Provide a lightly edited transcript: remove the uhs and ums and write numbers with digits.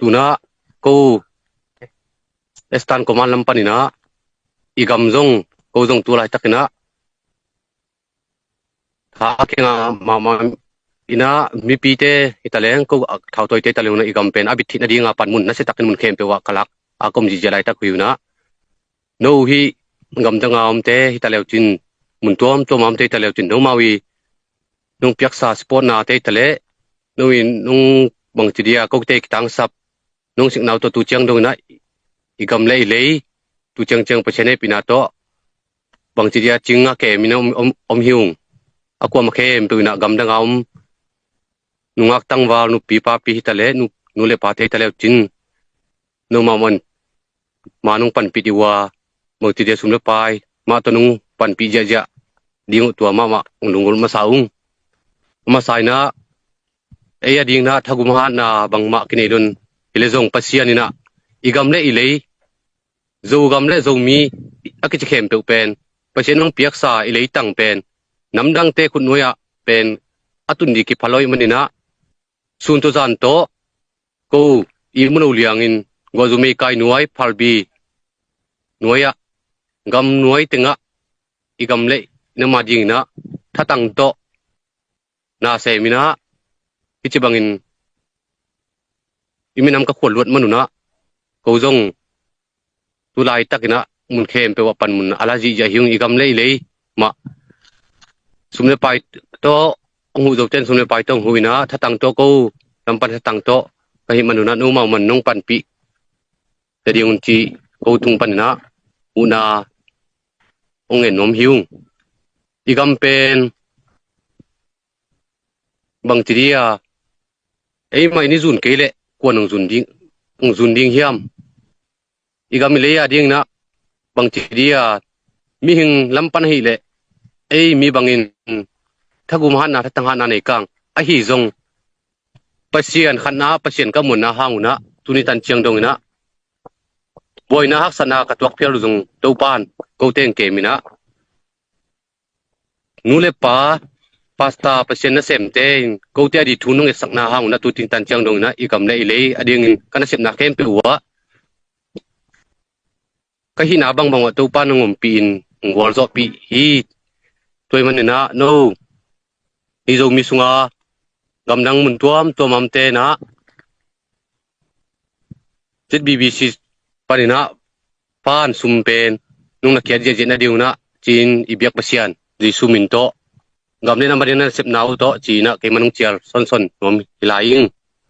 tuna ko estan koman lampanina igam zong ko zong tulai takina ha kenga mama ina mi pite italeng ko thau toi te taleng na igam pen abit thina dinga pan mun na se takin mun khem pe wa kalak akom ji jalai tak huyuna no hi ngam danga om te hitaleu chin mun tom am te taleu chin no mawi nung piaksa sport na te tale no in nung bang chidia ko te kitang sap nung sing naw to tu chiang dong na igam lei lei tu chiang chiang pachene pinato bang chidia chinga ke min om hiung akwa ma khem tu na gam danga om nungak tang wal nu pi pa pi hitale nu le pa te taleu chin no ma mon manung pan pi diwa mang chidia sum le pai ma to nung pan pi ja ja ding tu ma lungul ma saung ma saina eya ding na thagum ha na bangma kini dun ilezong pasian ina igam le ilei zo gam le zo mi akich khem pe pen pasianong piaksa ilei tang pen namdang te khun noya pen atun di ki phaloi manina sun to jan to ko imuno liangin gozume kai nuai phalbi noya gam nuai tenga igam le nama ding na thatang to na se mina ichibangin iminam ka khol lot manuna ko jong tulai takina mun khem pe wa pan mun alaji ja hiung igam lei lei ma sumle pai to hu jo ten sumle pai tong huina thatang to ko lampan thatang to ka hi manuna no ma man nong pan pi tediung chi ko tung pan na una ongen nom hiung igam pen bang chiria ei mai ni zun kele kwanong zun ding hiam igam le ya ding na bang chiria mi hing lampan hi le ei mi bangin thagum han na tang han na nei kang a hi zong pasian khanna pasian ka mun na hauna tuni tan chiang dong na boina hak sana ka tuak phel zong topan ko teng ke mina nule pa pasta pasien na sem te ko te di thunung e sakna hauna tu tin tan chiang dong na igam le ile ading kana sep na kem pe wa ka hi na bang topan ngom pin ngol zo pi hi toy manina no hi zo mi sunga gamdang mun tuam am te na bbc panina pan sumpen nung na kya je na diu na chin ibyak pasian ji sumin to gamne na marina sep naw to china ke manung chial son nom hilaing